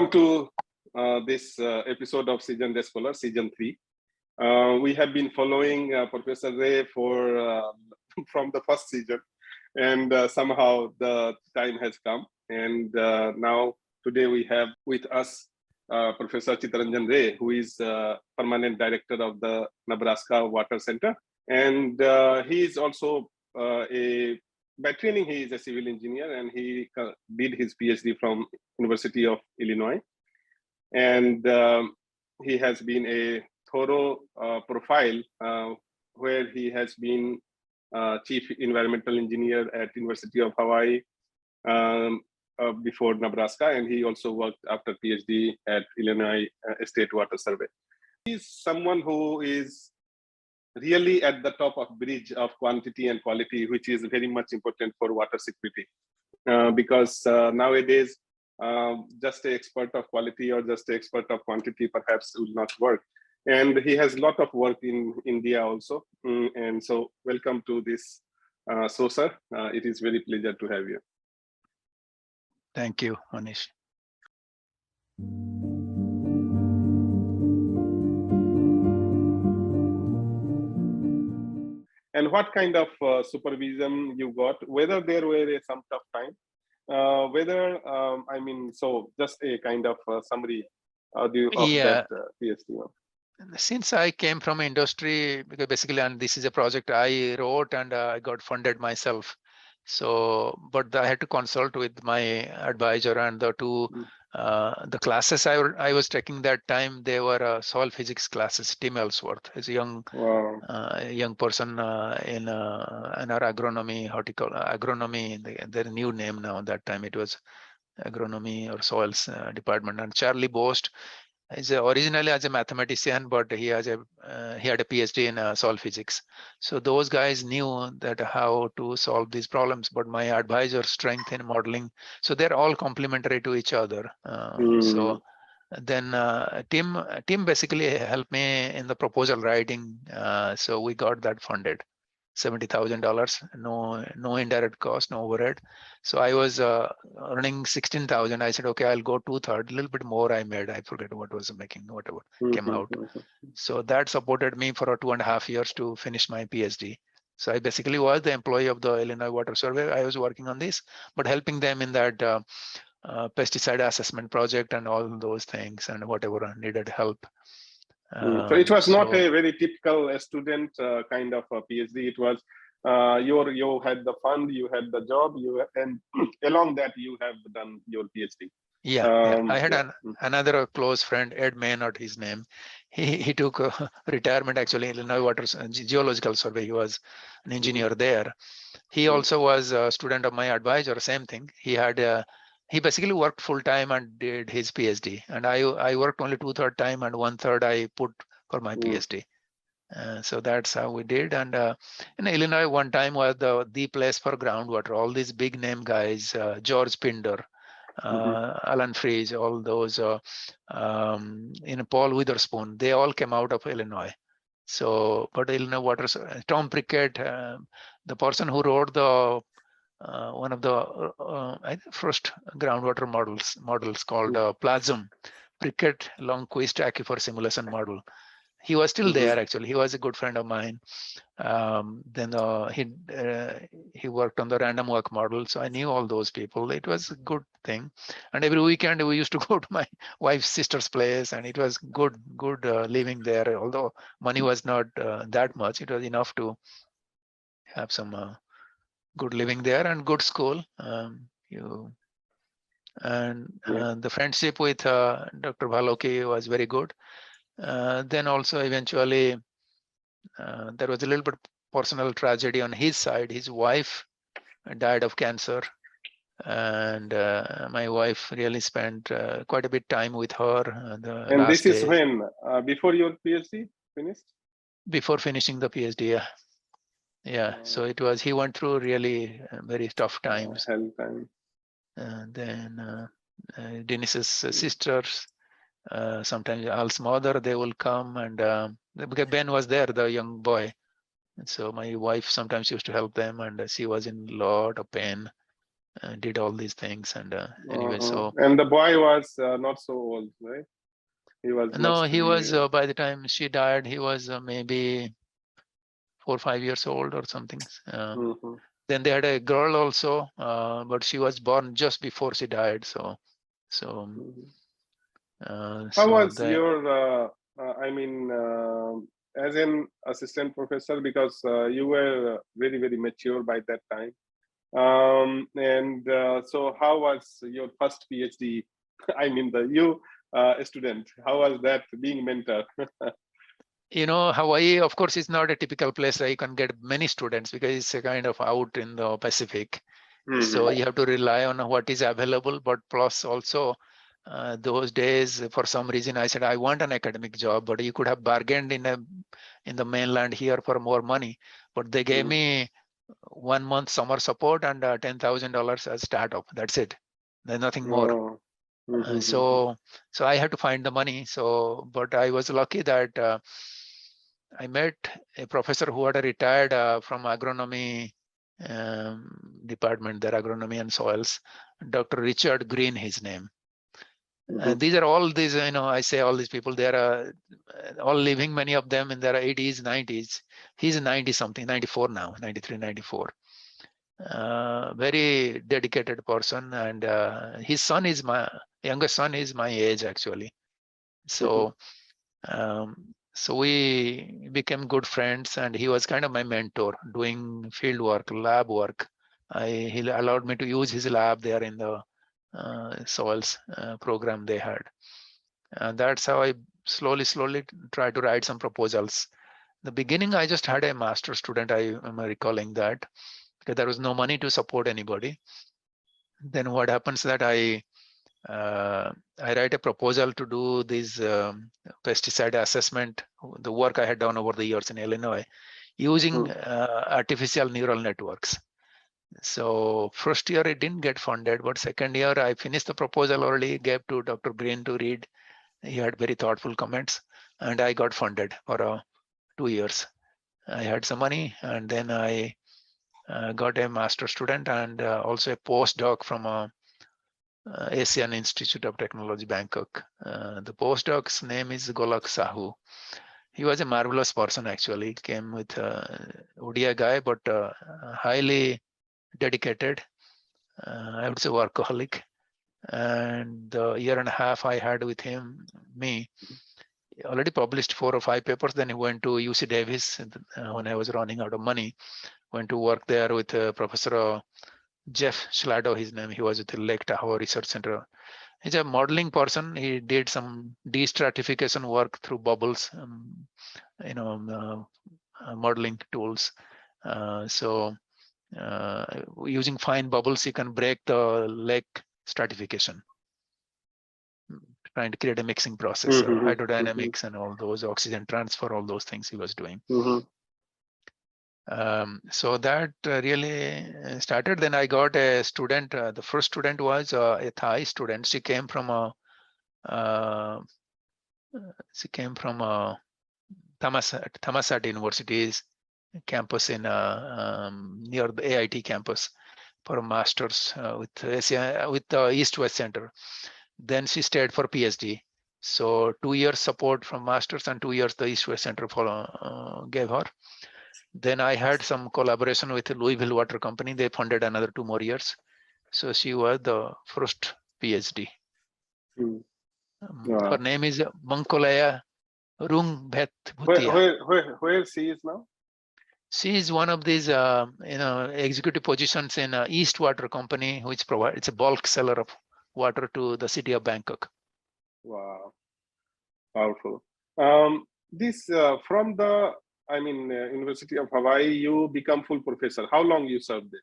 Welcome to this episode of Season Day Scholar, Season 3. We have been following Professor Ray for from the first season, and somehow the time has come. And now today we have with us Professor Chittaranjan Ray, who is permanent director of the Nebraska Water Center. And he is also by training, he is a civil engineer, and he did his Ph.D. from University of Illinois. And he has been a thorough profile where he has been chief environmental engineer at University of Hawaii before Nebraska, and he also worked after Ph.D. at Illinois State Water Survey. He's someone who is really at the top of bridge of quantity and quality, which is very much important for water security. Because nowadays, just an expert of quality or just an expert of quantity perhaps will not work. And he has a lot of work in India also. And so welcome to this, sir. It is very pleasure to have you. Thank you, Manish. And what kind of supervision you got, whether there were some tough time, so just a kind of summary of that PhD. Since I came from industry, because basically, and this is a project I wrote and I got funded myself. So, but I had to consult with my advisor, and the two the classes I was taking that time, they were soil physics classes. Tim Ellsworth is a young young person in our agronomy, agronomy, their new name now. That time it was agronomy or soils department. And Charlie Bost is originally as a mathematician, but he had a PhD in soil physics. So those guys knew that how to solve these problems. But my advisor strength in modeling, so they're all complementary to each other. So then Tim basically helped me in the proposal writing. So we got that funded. $70,000, no indirect cost, no overhead. So I was earning 16,000. I said, okay, I'll go 2/3, a little bit more I made. I forget what was making, whatever came out. So that supported me for 2.5 years to finish my PhD. So I basically was the employee of the Illinois Water Survey. I was working on this, but helping them in that pesticide assessment project and all those things and whatever needed help. So it was not a very typical student kind of a PhD. It was you had the fund, you had the job, and along that you have done your PhD. Yeah, I had another close friend, Ed Maynard, his name. He took retirement actually in Illinois Water Geological Survey. He was an engineer there. He also was a student of my advisor. Same thing. He basically worked full time and did his PhD, and I worked only 2/3 time, and 1/3 I put for my PhD. So that's how we did. And in Illinois, one time was the place for groundwater. All these big name guys, George Pinder, Alan Freeze, all those, Paul Witherspoon, they all came out of Illinois. So, but Illinois Water, Tom Prickett, the person who wrote the one of the first groundwater models called Plasm, Prickett Longquist Aquifer Simulation Model. He was still there actually. He was a good friend of mine. Then he worked on the random walk model, so I knew all those people. It was a good thing. And every weekend we used to go to my wife's sister's place, and it was good living there. Although money was not that much, it was enough to have some good living there and good school. The friendship with Dr. Bhaloki was very good. Then also eventually there was a little bit personal tragedy on his side. His wife died of cancer, and my wife really spent quite a bit time with her. And this is when before your PhD finished? Before finishing the PhD, yeah. So it was, he went through really very tough times. Hell time. And then Dennis's sisters, sometimes Al's mother, they will come, and because Ben was there, the young boy. And so my wife sometimes used to help them, and she was in a lot of pain. did all these things. And anyway, so. And the boy was not so old, right? He was No, must he be. was, by the time she died, he was maybe 4 or 5 years old or something. Then they had a girl also, but she was born just before she died. So How was your, I mean, as an assistant professor, because you were very, very mature by that time. So how was your first PhD? I mean, you student, how was that being mentor? Hawaii, of course, is not a typical place where you can get many students because it's a kind of out in the Pacific. So you have to rely on what is available, but plus also those days, for some reason, I said, I want an academic job, but you could have bargained in the mainland here for more money. But they gave me 1 month summer support and $10,000 as startup. That's it. There's nothing more. So I had to find the money. But I was lucky that I met a professor who had retired from agronomy department, their agronomy and soils, Dr. Richard Green, his name. These are all these, I say all these people, they are all living, many of them in their 80s, 90s. He's 90 something, 94 now, 93, 94. Very dedicated person. And his son is youngest son is my age actually. So we became good friends, and he was kind of my mentor doing field work, lab work. He allowed me to use his lab there in the soils program they had. And that's how I slowly tried to write some proposals. In the beginning, I just had a master student. I am recalling that because there was no money to support anybody. Then what happens that I write a proposal to do this pesticide assessment, the work I had done over the years in Illinois, using artificial neural networks. So first year it didn't get funded, but second year I finished the proposal already, gave to Dr. Green to read. He had very thoughtful comments, and I got funded for 2 years. I had some money, and then I got a master student and also a postdoc from Asian Institute of Technology, Bangkok. The postdoc's name is Golak Sahu. He was a marvelous person, actually. He came with ODI guy, but highly dedicated. I would say workaholic. And the year and a half I had with him, he already published 4 or 5 papers. Then he went to UC Davis when I was running out of money. Went to work there with Professor Jeff Schlado, his name. He was at the Lake Tahoe Research Center. He's a modeling person. He did some de-stratification work through bubbles, modeling tools. Using fine bubbles, you can break the lake stratification, trying to create a mixing process, hydrodynamics and all those, oxygen transfer, all those things he was doing. So that really started. Then I got a student. The first student was a Thai student. She came from Thammasat University's campus in near the AIT campus for a master's with the East-West Center. Then she stayed for PhD. So 2 years support from master's and 2 years the East-West Center gave her. Then I had some collaboration with the Louisville Water Company. They funded another 2 more years. So she was the first PhD. Her name is Mankolaya Rungbhet Bhutia. Where she is now? She is one of these executive positions in East Water Company, which it's a bulk seller of water to the city of Bangkok. Wow, powerful. This from the University of Hawaii, you become full professor. How long you served there?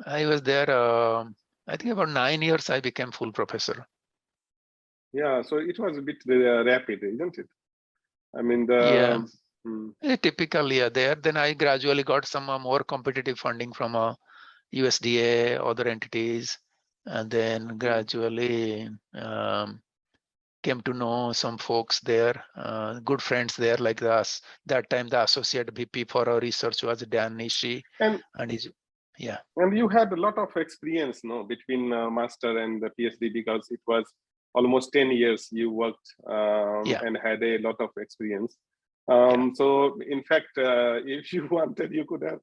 I was there, I think about 9 years. I became full professor. Yeah, so it was a bit rapid, isn't it? I mean, typically there. Then I gradually got some more competitive funding from USDA, other entities, and then gradually came to know some folks there, good friends there, like us. That time, the associate VP for our research was Dan Nishi, and his Yeah. And you had a lot of experience, no, between master and the PhD, because it was almost 10 years you worked Yeah. and had a lot of experience. Yeah. So in fact, if you wanted, you could have,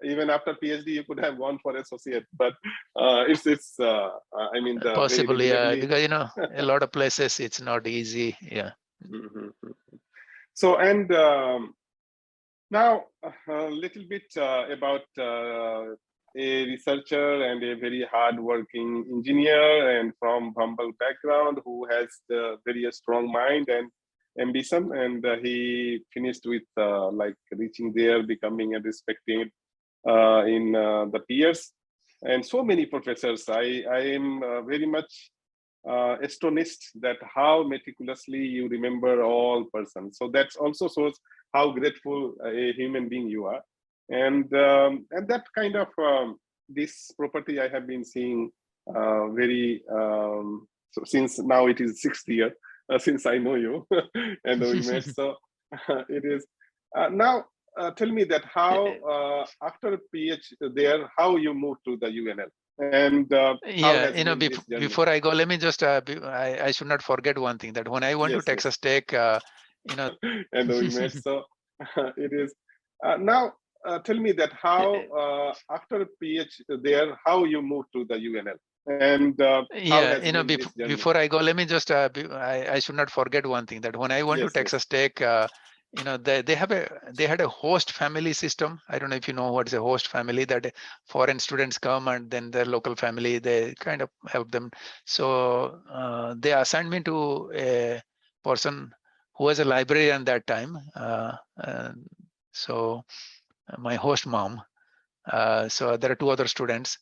even after PhD, you could have gone for associate, but I mean, the very Possibly, reasonably. because a lot of places it's not easy. Yeah. Mhm. So, and now a little bit about a researcher and a very hardworking engineer and from humble background who has the very strong mind and ambition, and he finished with like reaching there, becoming a respected in the peers, and so many professors. I am very much astonished that how meticulously you remember all persons. So that also shows how grateful a human being you are, and that kind of this property I have been seeing very so since now it is 6th year since I know you and we met. So it is now. Tell me that how after PhD there, how you moved to the UNL, and how Yeah, has been this journey? before I go, let me just I should not forget one thing, that when I went to Yes, yes. Texas Tech, And we met. So it is now. Tell me that how after PhD there, how you moved to the UNL, and how yeah, has been this journey? before I go, let me just I should not forget one thing, that when I went to Yes, yes. Texas Tech, they had a host family system. I don't know if you know what is a host family, that foreign students come and then their local family, they kind of help them. So they assigned me to a person who was a librarian that time. So my host mom. So there are two other students.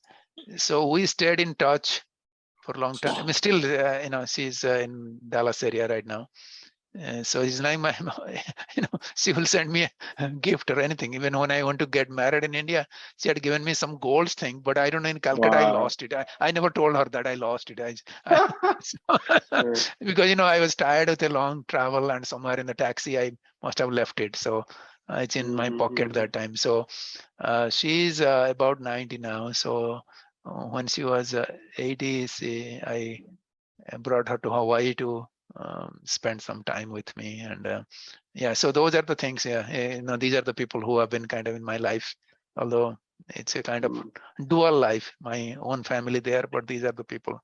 So we stayed in touch for a long time. I mean, still, she's in Dallas area right now. So it's like she will send me a gift or anything. Even when I want to get married in India, she had given me some gold thing, but I don't know, in Calcutta, I Wow. lost it. I never told her that I lost it. Because, I was tired with a long travel, and somewhere in the taxi, I must have left it. So it's in my pocket that time. So she's about 90 now. So when she was 80, I brought her to Hawaii to spend some time with me. And yeah, so those are the things. Yeah, these are the people who have been kind of in my life, although it's a kind of dual life, my own family there, but these are the people